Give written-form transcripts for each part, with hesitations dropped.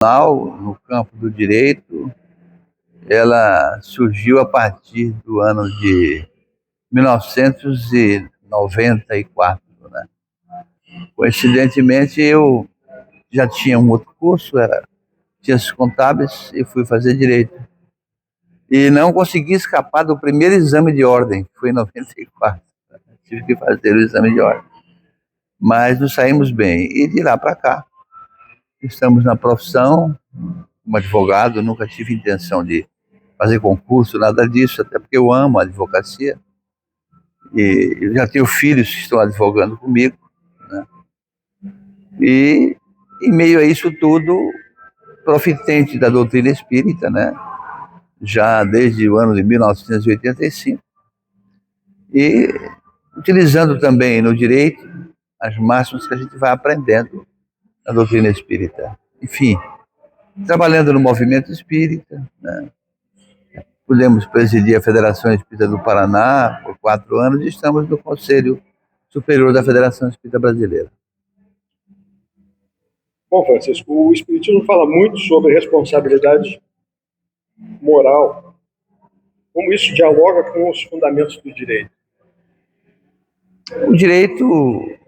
No campo do direito, ela surgiu a partir do ano de 1994, né? Coincidentemente, eu já tinha um outro curso, era ciências contábeis, e fui fazer direito. E não consegui escapar do primeiro exame de ordem, que foi em 94. Tive que fazer o exame de ordem. Mas nos saímos bem. E de lá para cá, estamos na profissão, como advogado, nunca tive intenção de fazer concurso, nada disso, até porque eu amo a advocacia. E eu já tenho filhos que estão advogando comigo, né? E em meio a isso tudo, profitente da doutrina espírita, né? Já desde o ano de 1985, e utilizando também no direito as máximas que a gente vai aprendendo na doutrina espírita. Enfim, trabalhando no movimento espírita, né? Pudemos presidir a Federação Espírita do Paraná por 4 anos e estamos no Conselho Superior da Federação Espírita Brasileira. Bom, Francisco, o Espiritismo fala muito sobre responsabilidade moral. Como isso dialoga com os fundamentos do direito? O direito,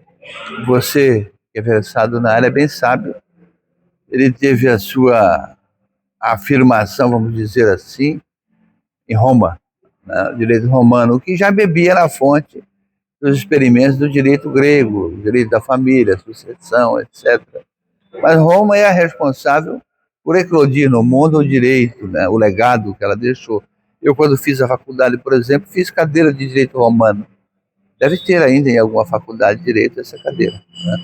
você que é versado na área bem sabe, ele teve a sua afirmação, vamos dizer assim, em Roma, né? O direito romano, que já bebia na fonte dos experimentos do direito grego, do direito da família, sucessão, etc. Mas Roma é a responsável por eclodir no mundo o direito, né? O legado que ela deixou. Eu, quando fiz a faculdade, por exemplo, fiz cadeira de direito romano. Deve ter ainda em alguma faculdade de direito essa cadeira, né?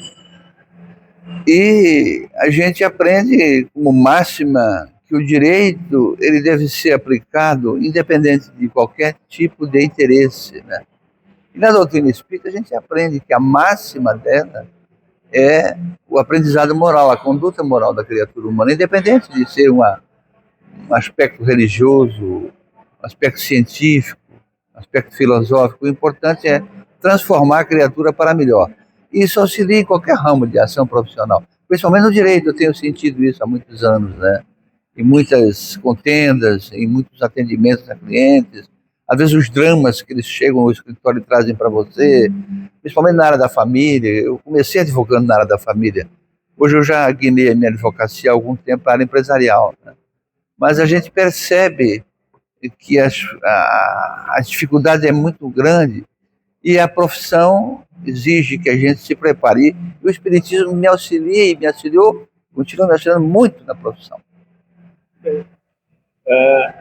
E a gente aprende como máxima que o direito ele deve ser aplicado independente de qualquer tipo de interesse, né? E na doutrina espírita a gente aprende que a máxima dela é o aprendizado moral, a conduta moral da criatura humana, independente de ser um aspecto religioso, um aspecto científico, um aspecto filosófico. O importante é transformar a criatura para melhor. Isso auxilia em qualquer ramo de ação profissional, principalmente no direito. Eu tenho sentido isso há muitos anos, né? Em muitas contendas, em muitos atendimentos a clientes, às vezes os dramas que eles chegam no escritório e trazem para você, principalmente na área da família. Eu comecei advogando na área da família. Hoje eu já guinei a minha advocacia há algum tempo para a área empresarial, né? Mas a gente percebe que a dificuldade é muito grande e a profissão exige que a gente se prepare. E o Espiritismo me auxilia e me auxiliou, continua me auxiliando muito na profissão.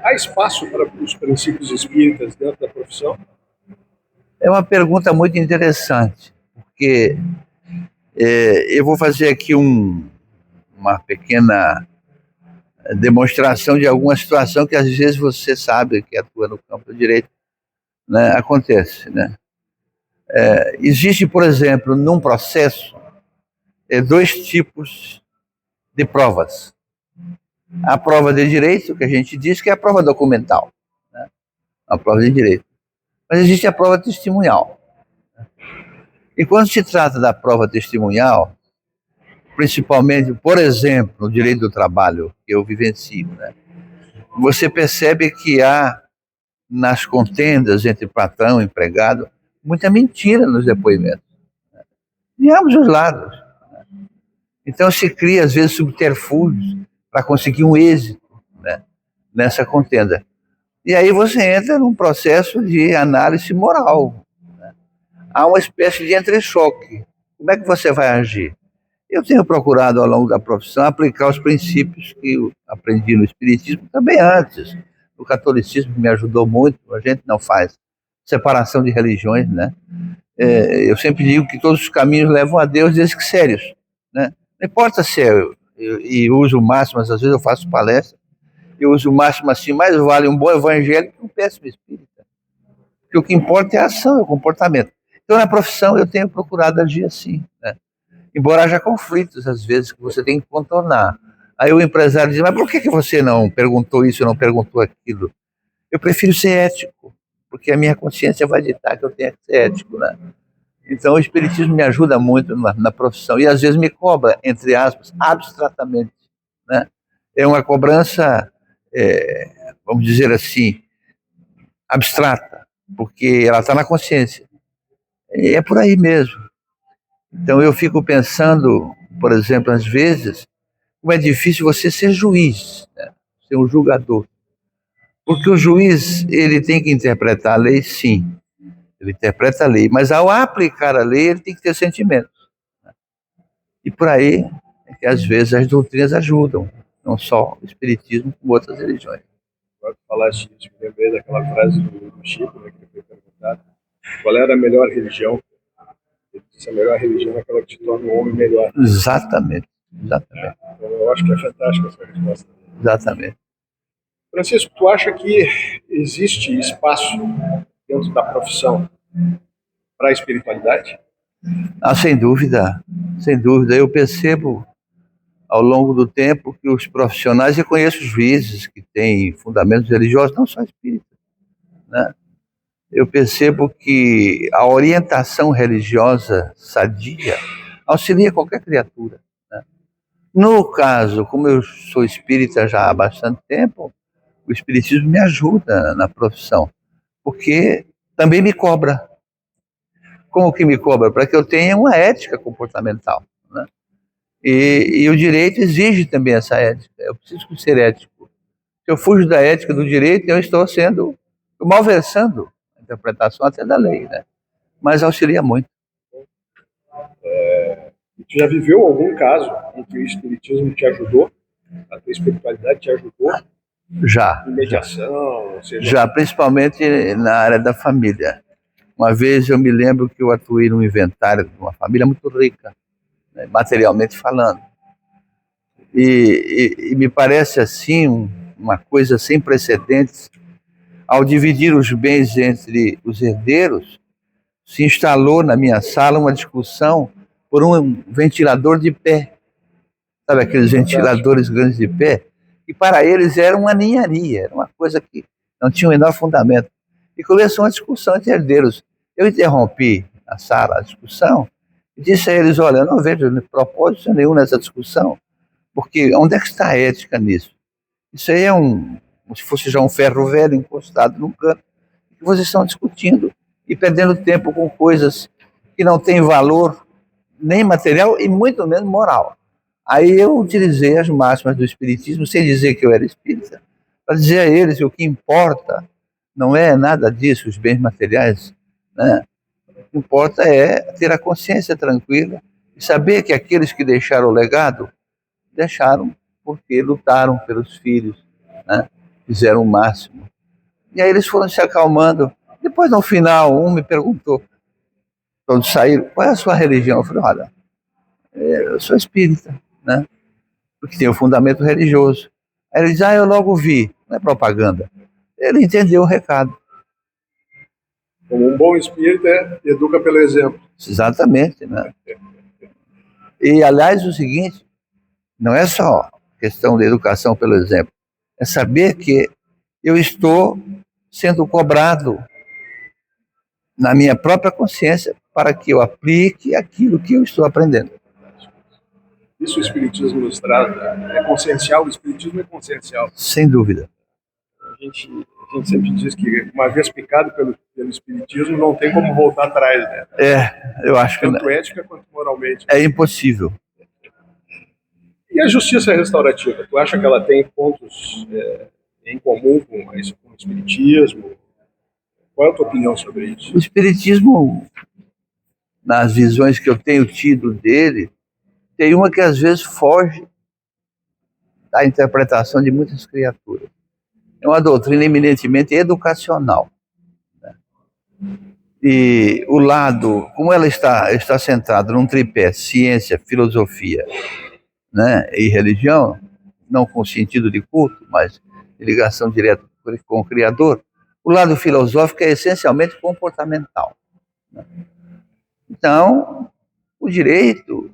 Há espaço para os princípios espíritas dentro da profissão? É uma pergunta muito interessante, porque eu vou fazer aqui uma pequena demonstração de alguma situação que às vezes você sabe que atua no campo do direito, né, acontece, né? Existe, por exemplo, num processo, 2 tipos de provas. A prova de direito, que a gente diz que é a prova documental, né? A prova de direito. Mas existe a prova testemunhal. E quando se trata da prova testemunhal, principalmente, por exemplo, no direito do trabalho, que eu vivencio, né? Você percebe que há, nas contendas entre patrão e empregado, muita mentira nos depoimentos, né? De ambos os lados. Então se cria, às vezes, subterfúgios para conseguir um êxito, né, nessa contenda. E aí você entra num processo de análise moral, né? Há uma espécie de entrechoque. Como é que você vai agir? Eu tenho procurado, ao longo da profissão, aplicar os princípios que eu aprendi no Espiritismo, também antes. O catolicismo me ajudou muito. A gente não faz separação de religiões, né? Eu sempre digo que todos os caminhos levam a Deus, desde que sérios, né? Não importa se e uso máximas, às vezes eu faço palestra, eu uso máximo assim: mais vale um bom evangelho que um péssimo espírita. Porque o que importa é a ação, é o comportamento. Então, na profissão, eu tenho procurado agir assim, né? Embora haja conflitos, às vezes, que você tem que contornar. Aí o empresário diz: mas por que você não perguntou isso, não perguntou aquilo? Eu prefiro ser ético, porque a minha consciência vai ditar que eu tenho que ser ético, né? Então o Espiritismo me ajuda muito na profissão e às vezes me cobra, entre aspas, abstratamente, né? É uma cobrança, vamos dizer assim, abstrata, porque ela está na consciência. E é por aí mesmo. Então eu fico pensando, por exemplo, às vezes, como é difícil você ser juiz, né? Ser um julgador. Porque o juiz, ele tem que interpretar a lei, sim. Ele interpreta a lei, mas ao aplicar a lei, ele tem que ter sentimento. E por aí é que às vezes as doutrinas ajudam, não só o espiritismo, como outras religiões. Quando falaste isso, me lembrei daquela frase do Chico, né, que foi perguntado, qual era a melhor religião? Ele disse, a melhor religião é aquela que te torna um homem melhor. Exatamente, exatamente, Então, eu acho que é fantástica essa resposta. exatamente. Francisco, tu acha que existe espaço dentro da profissão para a espiritualidade? Ah, sem dúvida, sem dúvida. Eu percebo ao longo do tempo que os profissionais, eu conheço juízes que têm fundamentos religiosos, não só espíritas, né? Eu percebo que a orientação religiosa sadia auxilia qualquer criatura, né? No caso, como eu sou espírita já há bastante tempo, o espiritismo me ajuda na profissão, porque também me cobra. Como que me cobra? Para que eu tenha uma ética comportamental, né? E o direito exige também essa ética. Eu preciso ser ético. Se eu fujo da ética do direito, eu estou malversando a interpretação até da lei, né? Mas auxilia muito. Tu já viveu algum caso em que o espiritismo te ajudou, a tua espiritualidade te ajudou Já, em mediação, ou seja, já, principalmente na área da família. Uma vez eu me lembro que eu atuei num inventário de uma família muito rica, né, materialmente falando. E me parece assim uma coisa sem precedentes. Ao dividir os bens entre os herdeiros, se instalou na minha sala uma discussão por um ventilador de pé. Sabe aqueles ventiladores grandes de pé? E para eles era uma ninharia, era uma coisa que não tinha o menor fundamento. E começou uma discussão entre herdeiros. Eu interrompi a sala, a discussão, e disse a eles, olha, eu não vejo propósito nenhum nessa discussão, porque onde é que está a ética nisso? Isso aí é como se fosse já um ferro velho encostado num canto, que vocês estão discutindo e perdendo tempo com coisas que não têm valor nem material e muito menos moral. Aí eu utilizei as máximas do espiritismo, sem dizer que eu era espírita, para dizer a eles que o que importa não é nada disso, os bens materiais, né? O que importa é ter a consciência tranquila e saber que aqueles que deixaram o legado, deixaram porque lutaram pelos filhos, né? Fizeram o máximo. E aí eles foram se acalmando. Depois, no final, um me perguntou, quando saíram, qual é a sua religião? Eu falei, olha, eu sou espírita, né? Porque tem o fundamento religioso. Aí ele diz, eu logo vi, não é propaganda. Ele entendeu o recado. como um bom espírita, educa pelo exemplo. Exatamente, né? E, aliás, o seguinte, não é só questão da educação pelo exemplo, é saber que eu estou sendo cobrado na minha própria consciência para que eu aplique aquilo que eu estou aprendendo. Isso o espiritismo nos traz, né? É consciencial, o espiritismo é consciencial. Sem dúvida. A gente sempre diz que uma vez picado pelo espiritismo não tem como voltar atrás, né? Eu acho que Tanto ética quanto moralmente. é impossível. E a justiça restaurativa? Tu acha que ela tem pontos em comum com o espiritismo? Qual é a tua opinião sobre isso? O espiritismo, nas visões que eu tenho tido dele, tem uma que às vezes foge da interpretação de muitas criaturas. É uma doutrina eminentemente educacional. E o lado, como ela está centrada num tripé, ciência, filosofia, né, e religião, não com sentido de culto, mas de ligação direta com o Criador, o lado filosófico é essencialmente comportamental. Então, o direito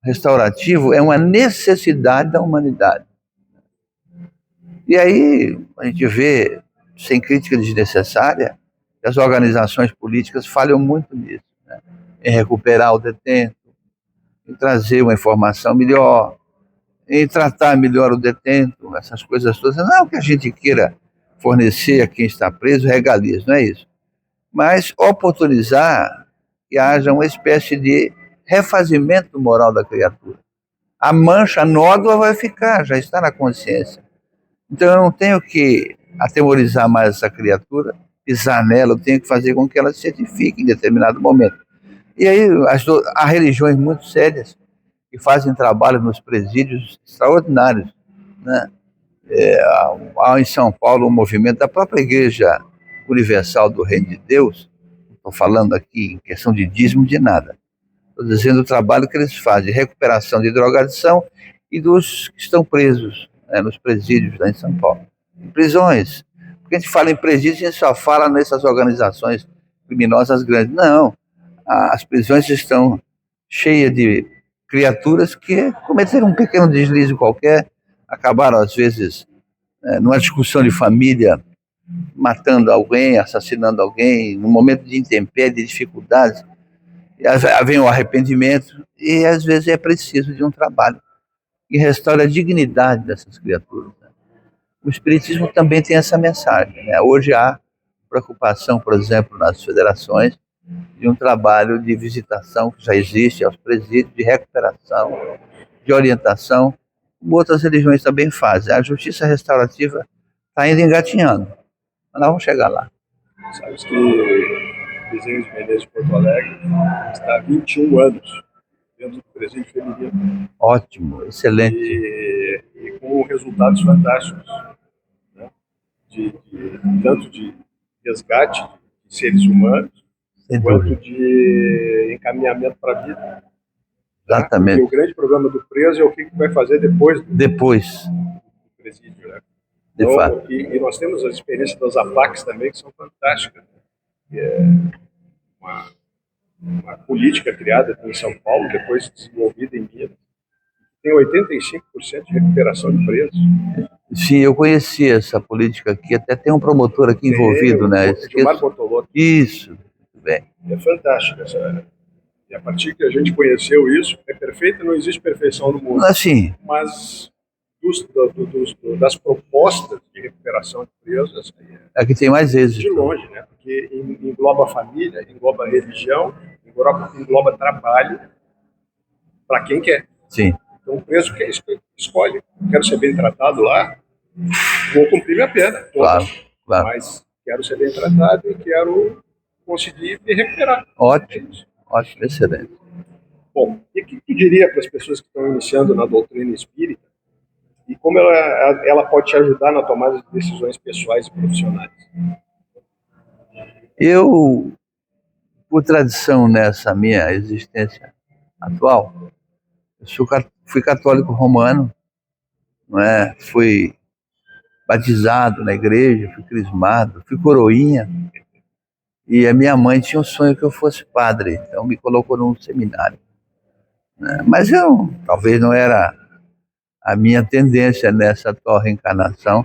restaurativo é uma necessidade da humanidade. E aí a gente vê, sem crítica desnecessária, que as organizações políticas falham muito nisso, né? Em recuperar o detento, em trazer uma informação melhor, em tratar melhor o detento, essas coisas todas. Não que a gente queira fornecer a quem está preso regalias, não é isso. Mas oportunizar que haja uma espécie de refazimento moral da criatura. A mancha, a nódoa vai ficar, já está na consciência. Então eu não tenho que atemorizar mais essa criatura, pisar nela, eu tenho que fazer com que ela se certifique em determinado momento. E aí há religiões muito sérias que fazem trabalho nos presídios extraordinários, né? Há em São Paulo um movimento da própria Igreja Universal do Reino de Deus, não estou falando aqui em questão de dízimo de nada, estou dizendo o trabalho que eles fazem, recuperação de drogadição e dos que estão presos, né, nos presídios lá em São Paulo. Em prisões, porque a gente fala em presídios, a gente só fala nessas organizações criminosas grandes. Não, as prisões estão cheias de criaturas que cometeram um pequeno deslize qualquer, acabaram às vezes numa discussão de família, matando alguém, assassinando alguém, num momento de intempérie, de dificuldades, vem o arrependimento e às vezes é preciso de um trabalho que restaure a dignidade dessas criaturas. O Espiritismo também tem essa mensagem, né? Hoje há preocupação, por exemplo, nas federações, de um trabalho de visitação que já existe aos presídios, de recuperação, de orientação, como outras religiões também fazem. A justiça restaurativa está ainda engatinhando, mas nós vamos chegar lá. Sabes que o Desenho de Menezes de Porto Alegre está há 21 anos dentro do presídio feminino. Ótimo, excelente. E com resultados fantásticos, né? Tanto de resgate de seres humanos, quanto de encaminhamento para a vida. Exatamente. Porque o grande problema do preso é o que vai fazer depois do presídio, né? De então, fato. E nós temos a experiência das APACs também, que são fantásticas. É uma política criada aqui em São Paulo, depois desenvolvida em Minas, tem 85% de recuperação de presos. Sim, eu conheci essa política aqui, até tem um promotor aqui envolvido, né? Gilmar Bortolotto. Isso, muito bem. É fantástica essa área. E a partir que a gente conheceu isso, é perfeita, não existe perfeição no mundo. Assim. Mas das propostas de recuperação de presos, é que tem mais êxito. De longe, né? Porque engloba a família, engloba a religião, engloba trabalho para quem quer. Sim. Então o preso que escolhe, quero ser bem tratado lá, vou cumprir minha pena. Claro. Mas quero ser bem tratado e quero conseguir me recuperar. Ótimo, excelente. Bom, e o que tu diria para as pessoas que estão iniciando na doutrina espírita e como ela pode te ajudar na tomada de decisões pessoais e profissionais? Eu, por tradição nessa minha existência atual, fui católico romano, não é? Fui batizado na igreja, fui crismado, fui coroinha. E a minha mãe tinha um sonho que eu fosse padre, então me colocou num seminário. Mas talvez não era a minha tendência nessa atual reencarnação,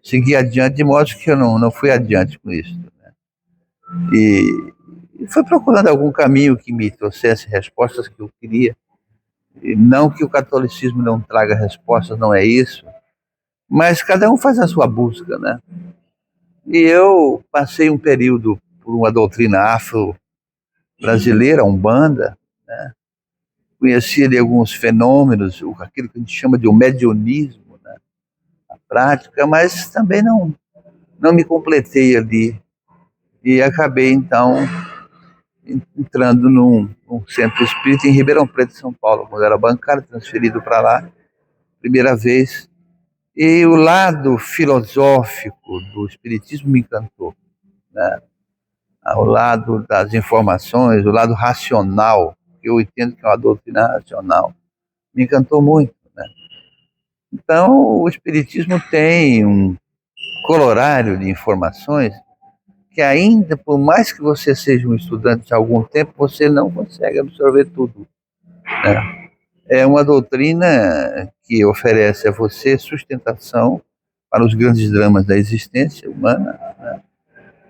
seguir adiante, de modo que eu não fui adiante com isso. Né? E fui procurando algum caminho que me trouxesse respostas que eu queria. E não que o catolicismo não traga respostas, não é isso, mas cada um faz a sua busca, né? E eu passei um período por uma doutrina afro-brasileira, Umbanda, né? Conheci ali alguns fenômenos, aquilo que a gente chama de um mediunismo, né? A prática, mas também não me completei ali. E acabei, então, entrando num centro espírita em Ribeirão Preto, São Paulo, quando era bancário, transferido para lá, primeira vez. E o lado filosófico do espiritismo me encantou, né? O lado das informações, o lado racional, que eu entendo que é uma doutrina racional, me encantou muito, né? Então, o espiritismo tem um colorário de informações que ainda, por mais que você seja um estudante de algum tempo, você não consegue absorver tudo, né? É uma doutrina que oferece a você sustentação para os grandes dramas da existência humana, né?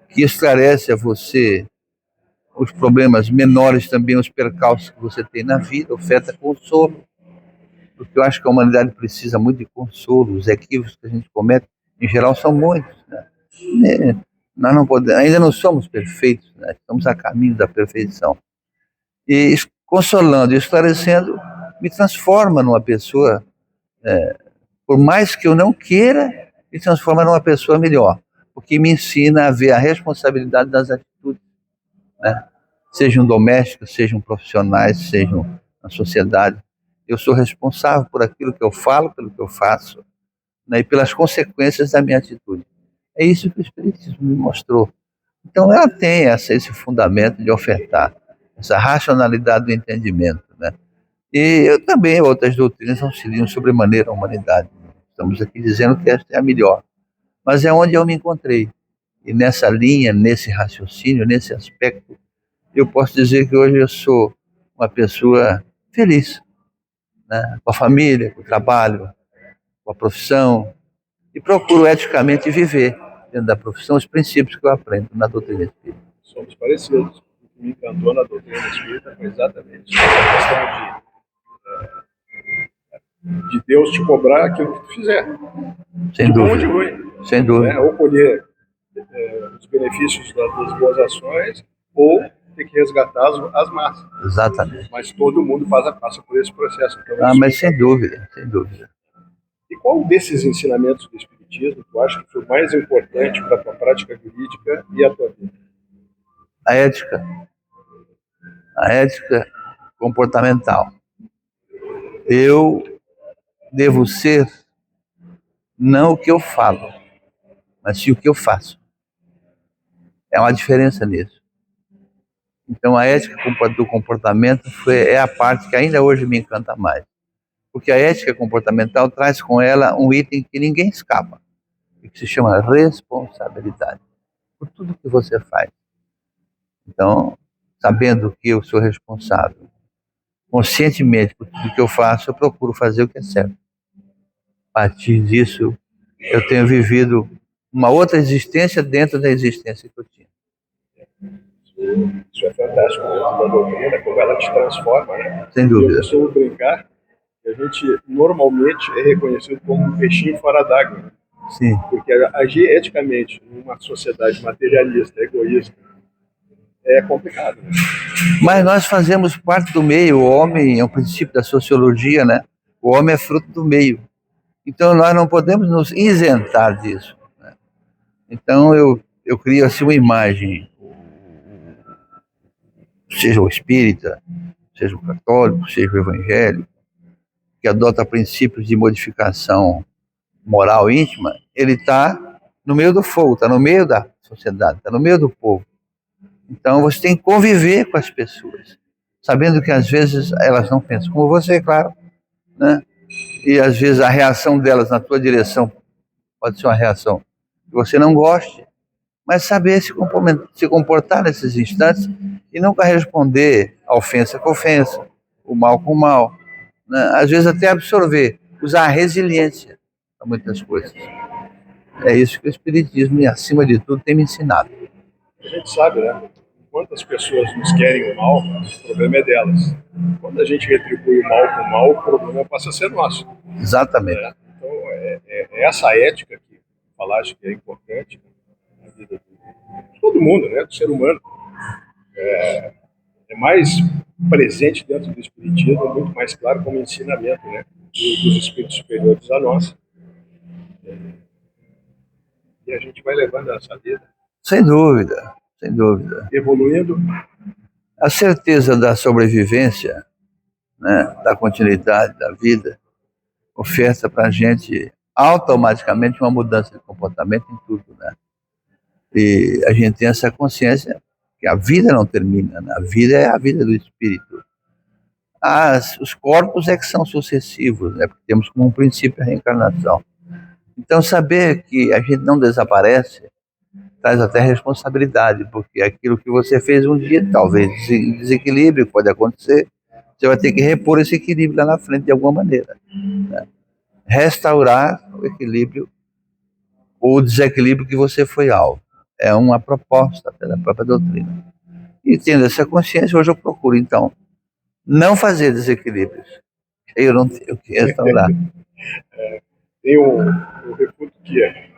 Que esclarece a você os problemas menores também, os percalços que você tem na vida, oferta consolo. porque eu acho que a humanidade precisa muito de consolo. Os equívocos que a gente comete, em geral, são muitos, né? Nós não podemos, ainda não somos perfeitos, né? Estamos a caminho da perfeição. E consolando e esclarecendo, me transforma numa pessoa, por mais que eu não queira, me transforma numa pessoa melhor, porque me ensina a ver a responsabilidade das atitudes, né? Sejam domésticos, sejam profissionais, sejam na sociedade. Eu sou responsável por aquilo que eu falo, pelo que eu faço, né, e pelas consequências da minha atitude. É isso que o Espiritismo me mostrou. Então ela tem esse fundamento de ofertar essa racionalidade do entendimento, né? E eu também, outras doutrinas auxiliam sobremaneira a humanidade. Estamos aqui dizendo que esta é a melhor. Mas é onde eu me encontrei. E nessa linha, nesse raciocínio, nesse aspecto, eu posso dizer que hoje eu sou uma pessoa feliz, né? Com a família, com o trabalho, com a profissão, e procuro eticamente viver dentro da profissão os princípios que eu aprendo na doutrina espírita. Somos parecidos. O que me encantou na doutrina espírita foi exatamente a questão de Deus te cobrar aquilo que tu fizer. Sem de bom ou dúvida. de ruim. Sem dúvida. Né? Ou colher os benefícios das boas ações, ou ter que resgatar as más. Exatamente. Mas todo mundo passa por esse processo. Então, mas sem dúvida, sem dúvida. E qual desses ensinamentos do Espiritismo tu acha que foi mais importante para a tua prática jurídica e a tua vida? A ética. A ética comportamental. Eu devo ser não o que eu falo, mas sim o que eu faço. É uma diferença nisso. Então a ética do comportamento é a parte que ainda hoje me encanta mais. Porque a ética comportamental traz com ela um item que ninguém escapa, que se chama responsabilidade por tudo que você faz. Então, sabendo que eu sou responsável, conscientemente por tudo que eu faço, eu procuro fazer o que é certo. A partir disso, eu tenho vivido uma outra existência dentro da existência que eu tinha. Isso é fantástico dentro da doutrina, como ela te transforma, né? Sem dúvida. Eu costumo brincar que a gente normalmente é reconhecido como um peixinho fora d'água. Né? Sim. Porque agir eticamente numa sociedade materialista, egoísta, é complicado. Né? Mas nós fazemos parte do meio. O homem é um princípio da sociologia, né? O homem é fruto do meio. Então nós não podemos nos isentar disso, né? Então eu crio assim uma imagem, seja o espírita, seja o católico, seja o evangélico, que adota princípios de modificação moral íntima, ele está no meio do fogo, está no meio da sociedade, está no meio do povo. Então você tem que conviver com as pessoas, sabendo que às vezes elas não pensam como você, claro, né? E às vezes a reação delas na tua direção pode ser uma reação que você não goste, mas saber se comportar nesses instantes e nunca responder a ofensa com ofensa, o mal com mal, né? Às vezes até absorver, usar a resiliência para muitas coisas. É isso que o Espiritismo, e acima de tudo, tem me ensinado. A gente sabe, né? Quantas pessoas nos querem o mal, o problema é delas. Quando a gente retribui o mal com o mal, o problema passa a ser nosso. Exatamente. Né? Então, é essa ética que falaste que é importante na vida de todo mundo, né? Do ser humano. É mais presente dentro do Espiritismo, é muito mais claro como ensinamento, né? Dos espíritos superiores a nós. E a gente vai levando essa vida. Sem dúvida, sem dúvida. Evoluindo. A certeza da sobrevivência, né, da continuidade da vida, oferta para a gente automaticamente uma mudança de comportamento em tudo, né? E a gente tem essa consciência que a vida não termina, né? A vida é a vida do espírito. Os corpos é que são sucessivos, né? Porque temos como um princípio a reencarnação. Então saber que a gente não desaparece traz até responsabilidade, porque aquilo que você fez um dia, talvez desequilíbrio pode acontecer, você vai ter que repor esse equilíbrio lá na frente de alguma maneira, né? Restaurar o equilíbrio ou o desequilíbrio que você foi alvo. É uma proposta até da própria doutrina. E tendo essa consciência, hoje eu procuro, então, não fazer desequilíbrios. Eu não tenho que restaurar. Eu refuto que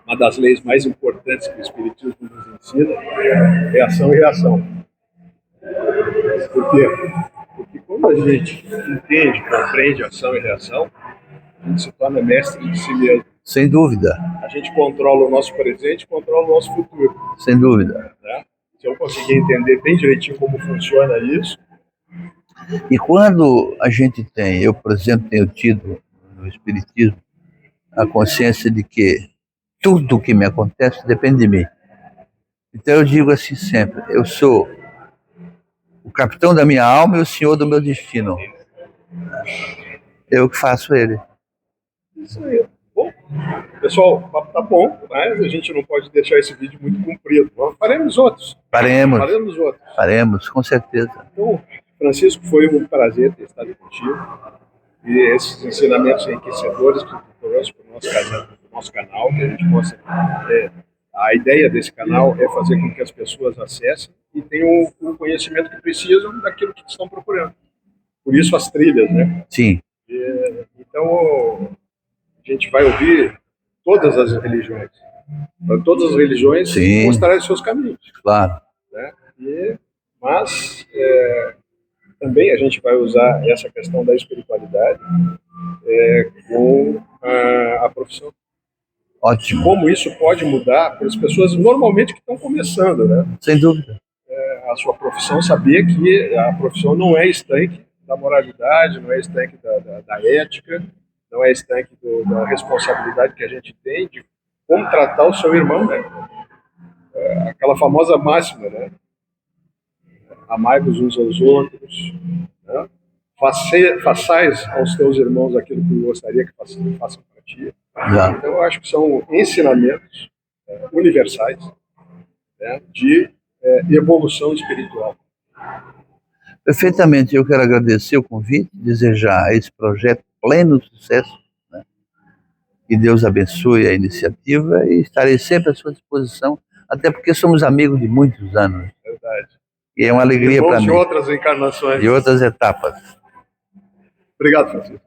uma das leis mais importantes que o Espiritismo nos ensina é ação e reação. Por quê? Porque quando a gente entende, compreende ação e reação, a gente se torna mestre de si mesmo. Sem dúvida, A gente controla o nosso presente e controla o nosso futuro. sem dúvida. Né? Se eu conseguir entender bem direitinho como funciona isso. E quando a gente tem, eu, por exemplo, tenho tido no Espiritismo a consciência de que tudo que me acontece depende de mim. Então eu digo assim sempre, eu sou o capitão da minha alma e o senhor do meu destino. Eu que faço ele. Isso aí. Bom, pessoal, o papo tá bom, mas a gente não pode deixar esse vídeo muito comprido. Faremos outros. Faremos, com certeza. Então, Francisco, foi um prazer ter estado contigo. E esses ensinamentos enriquecedores que tu trouxe para o nosso canal, que a gente possa... a ideia desse canal é fazer com que as pessoas acessem e tenham o conhecimento que precisam daquilo que estão procurando. Por isso as trilhas, né? Sim. Então, a gente vai ouvir todas as religiões. Para todas as religiões mostrarem seus caminhos. Claro. Né? Mas também a gente vai usar essa questão da espiritualidade com a profissão. Ótimo. Como isso pode mudar para as pessoas normalmente que estão começando, né? Sem dúvida. A sua profissão, saber que a profissão não é estanque da moralidade, não é estanque da ética, não é estanque da responsabilidade que a gente tem de como tratar o seu irmão, né? Aquela famosa máxima, né? Amai-vos uns aos outros, né? Façais aos teus irmãos aquilo que eu gostaria que façam para ti. Exato. Então, eu acho que são ensinamentos universais, né, de evolução espiritual. Perfeitamente. Eu quero agradecer o convite, desejar a esse projeto pleno sucesso, né? Que Deus abençoe a iniciativa e estarei sempre à sua disposição, até porque somos amigos de muitos anos. Verdade. E é uma alegria para mim. De outras encarnações. De outras etapas. Obrigado, Francisco.